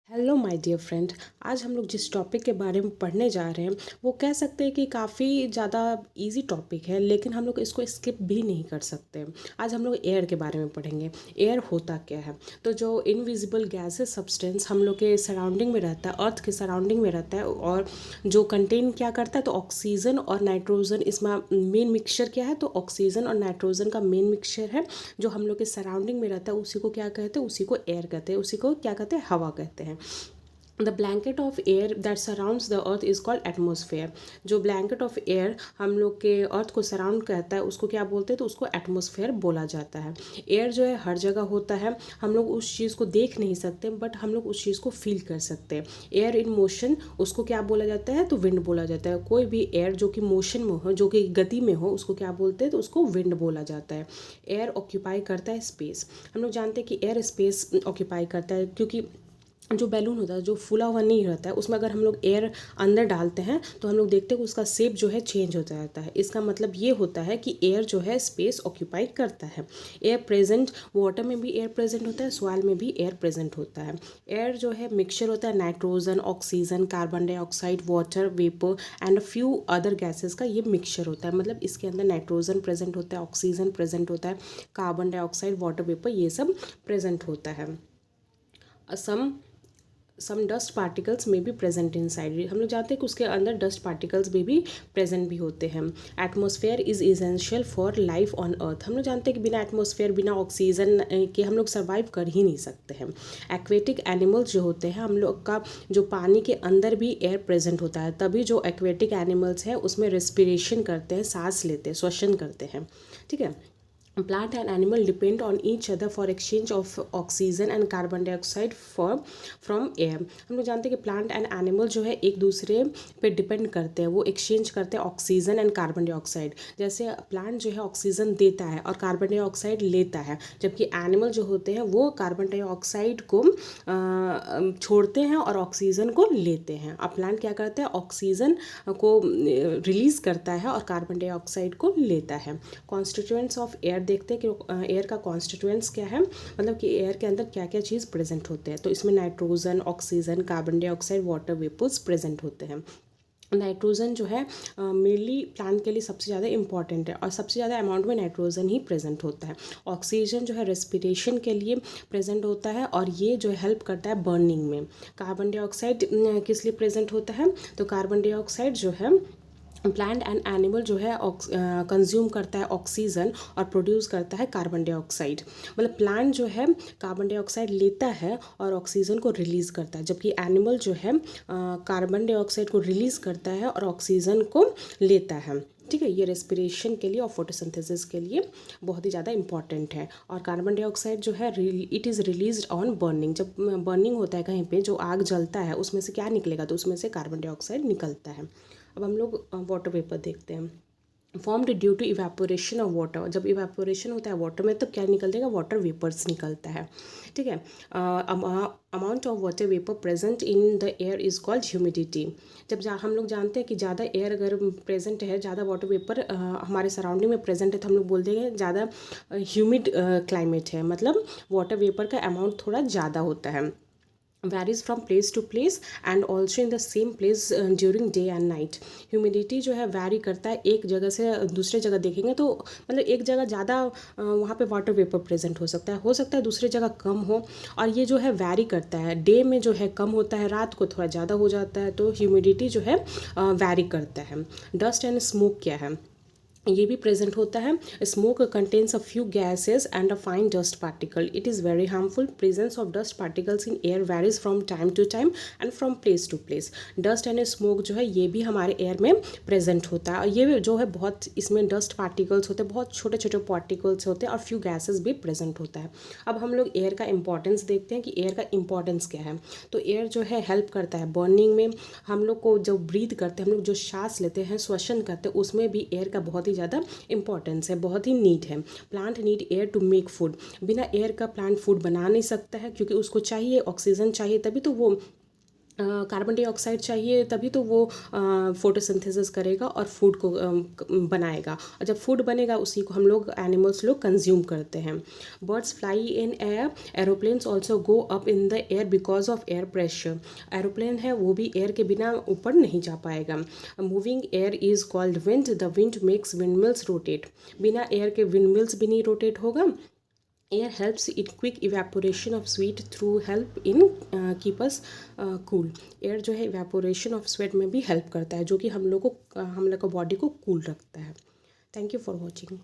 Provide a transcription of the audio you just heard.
Hello my dear friend. आज हम लोग जिस टॉपिक के बारे में पढ़ने जा रहे हैं वो कह सकते हैं कि काफ़ी ज़्यादा इजी टॉपिक है, लेकिन हम लोग इसको स्किप भी नहीं कर सकते। आज हम लोग एयर के बारे में पढ़ेंगे। एयर होता क्या है? तो जो इनविजिबल गैसेस सब्सटेंस हम लोग के सराउंडिंग में रहता है, अर्थ के सराउंडिंग में रहता है, और जो कंटेन क्या करता है, तो ऑक्सीजन और नाइट्रोजन इसमें मेन मिक्सचर क्या है, तो ऑक्सीजन और नाइट्रोजन का मेन मिक्सचर है जो हम लोग के सराउंडिंग में रहता है। उसी को क्या कहते हैं? उसी को एयर कहते हैं। उसी को क्या कहते हैं? हवा कहते हैं। The blanket of air that surrounds the earth is called atmosphere. जो ब्लैंकेट ऑफ एयर हम लोग के अर्थ को सराउंड करता है उसको क्या बोलते हैं? तो उसको एटमोसफेयर बोला जाता है। एयर जो है हर जगह होता है। हम लोग उस चीज़ को देख नहीं सकते, बट हम लोग उस चीज़ को फील कर सकते हैं। एयर इन मोशन उसको क्या बोला जाता है? तो विंड बोला जाता है। कोई भी एयर जो कि मोशन में हो, जो कि गति में हो, उसको क्या बोलते हैं? तो उसको विंड बोला जाता है। एयर ऑक्यूपाई करता है स्पेस। हम लोग जानते हैं कि एयर स्पेस ऑक्यूपाई करता है, क्योंकि जो बैलून होता है जो फूला हुआ नहीं रहता है उसमें अगर हम लोग एयर अंदर डालते हैं तो हम लोग देखते हैं कि उसका शेप जो है चेंज होता रहता है। इसका मतलब ये होता है कि एयर जो है स्पेस ऑक्यूपाई करता है। एयर प्रेजेंट, वाटर में भी एयर प्रेजेंट होता है, सॉइल में भी एयर प्रेजेंट होता है। एयर जो है मिक्सचर होता है nitrogen, oxygen, carbon dioxide, water vapour and few other gases का ये मिक्सचर होता है। मतलब इसके अंदर नाइट्रोजन प्रेजेंट होता है, ऑक्सीजन प्रेजेंट होता है, कार्बन डाइऑक्साइड, वाटर वेपर, ये सब प्रेजेंट होता है। सम डस्ट पार्टिकल्स में भी प्रेजेंट इन साइड। हम लोग जानते हैं कि उसके अंदर डस्ट पार्टिकल्स भी प्रेजेंट भी होते हैं। Atmosphere is essential for life on earth. हम लोग जानते हैं कि बिना एटमॉस्फेयर, बिना ऑक्सीजन के हम लोग सर्वाइव कर ही नहीं सकते हैं। एक्वेटिक एनिमल्स जो होते हैं, हम लोग का जो पानी के अंदर भी एयर प्रेजेंट होता है, तभी जो एक्वेटिक एनिमल्स हैं उसमें रेस्पिरेशन करते हैं, सांस लेते हैं, श्वसन करते हैं। ठीक है। Plant and animal depend on each other for exchange of oxygen and carbon dioxide from air। हम लोग जानते हैं कि प्लांट एंड एनिमल जो है एक दूसरे पे डिपेंड करते हैं, वो एक्सचेंज करते हैं ऑक्सीजन एंड कार्बन डाइऑक्साइड। जैसे प्लांट जो है ऑक्सीजन देता है और कार्बन डाइऑक्साइड लेता है, जबकि एनिमल जो होते हैं वो कार्बन डाइऑक्साइड को छोड़ते हैं और ऑक्सीजन को लेते हैं। अब प्लांट क्या करता है? ऑक्सीजन को रिलीज़ करता है और कार्बन डाइऑक्साइड को लेता है। कॉन्स्टिट्यूएंट्स ऑफ एयर देखते हैं कि एयर का कॉन्स्टिट्यूएंट्स क्या है, मतलब कि एयर के अंदर क्या क्या चीज़ प्रेजेंट होते हैं। तो इसमें nitrogen, oxygen, carbon dioxide, water vapours present होते हैं। नाइट्रोजन जो है मेनली प्लांट के लिए सबसे ज़्यादा इंपॉर्टेंट है और सबसे ज़्यादा अमाउंट में नाइट्रोजन ही प्रेजेंट होता है। ऑक्सीजन जो है रेस्पिरेशन के लिए प्रेजेंट होता है और ये जो है हेल्प करता है बर्निंग में। कार्बन डाइऑक्साइड किस लिए प्रेजेंट होता है? तो कार्बन डाइऑक्साइड जो है प्लांट एंड एनिमल जो है कंज्यूम करता है ऑक्सीजन और प्रोड्यूस करता है कार्बन डाइऑक्साइड। मतलब प्लांट जो है कार्बन डाइऑक्साइड लेता है और ऑक्सीजन को रिलीज़ करता है, जबकि एनिमल जो है कार्बन डाइऑक्साइड को रिलीज़ करता है और ऑक्सीजन को लेता है। ठीक है। ये रेस्पिरेशन के लिए और फोटोसिंथेसिस के लिए बहुत ही ज़्यादा इंपॉर्टेंट है। और कार्बन डाइऑक्साइड जो है it is released on burning. जब बर्निंग होता है कहीं पे, जो आग जलता है उसमें से क्या निकलेगा? तो उसमें से कार्बन डाइऑक्साइड निकलता है। अब हम लोग वाटर वेपर देखते हैं। Formed due to evaporation of water. जब इवेपोरेशन होता है वाटर में तब क्या निकल देगा? वाटर वेपर्स निकलता है। ठीक है। Amount of water vapour present in the air is called humidity. जब हम लोग जानते हैं कि ज़्यादा एयर अगर प्रेजेंट है, ज़्यादा वाटर वेपर हमारे सराउंडिंग में प्रेजेंट है, तो हम लोग बोल देंगे ज़्यादा ह्यूमिड क्लाइमेट है, मतलब वाटर वेपर का अमाउंट थोड़ा ज़्यादा होता है। varies from place to place and also in the same place during day and night। Humidity जो है वैरी करता है, एक जगह से दूसरे जगह देखेंगे तो मतलब एक जगह ज़्यादा वहाँ पे वाटर वेपर प्रेजेंट हो सकता है दूसरी जगह कम हो। और ये जो है वैरी करता है, डे में जो है कम होता है, रात को थोड़ा ज़्यादा हो जाता है। तो ह्यूमिडिटी जो है वैरी करता है। डस्ट एंड स्मोक क्या है? ये भी प्रेजेंट होता है। Smoke contains a few gases and a fine dust particle. It is very harmful. Presence of dust particles in air varies from time to time and from place to place. Dust and smoke जो है ये भी हमारे air में present होता है और ये जो है बहुत, इसमें डस्ट पार्टिकल्स होते हैं, बहुत छोटे छोटे पार्टिकल्स होते हैं और फ्यू गैसेस भी प्रेजेंट होता है। अब हम लोग एयर का इंपॉर्टेंस देखते हैं कि एयर का इंपॉर्टेंस क्या है। तो एयर जो है हेल्प करता है बर्निंग में। हम लोग को जो ब्रीथ करते हैं, हम लोग जो सांस लेते हैं, श्वसन करते हैं, उसमें भी एयर का बहुत ही ज़्यादा इंपॉर्टेंस है, बहुत ही नीड है। Plant need air to make food. बिना एयर का प्लांट फूड बना नहीं सकता है, क्योंकि उसको चाहिए ऑक्सीजन चाहिए, तभी तो वो कार्बन डाइऑक्साइड चाहिए तभी तो वो फोटोसिंथेसिस करेगा और फूड को बनाएगा, और जब फूड बनेगा उसी को हम लोग एनिमल्स लोग कंज्यूम करते हैं। Birds fly in air, aeroplanes also go up in the air because of air pressure. Aeroplane है वो भी एयर के बिना ऊपर नहीं जा पाएगा। Moving air is called wind, the wind makes wind mills rotate. बिना एयर के विंड मिल्स भी नहीं रोटेट होगा। Air helps in quick evaporation of sweet through help in keep us cool. Air जो है इवेपोरेशन ऑफ स्वेट में भी help करता है, जो कि हम लोग को बॉडी को कूल रखता है। Thank you for watching.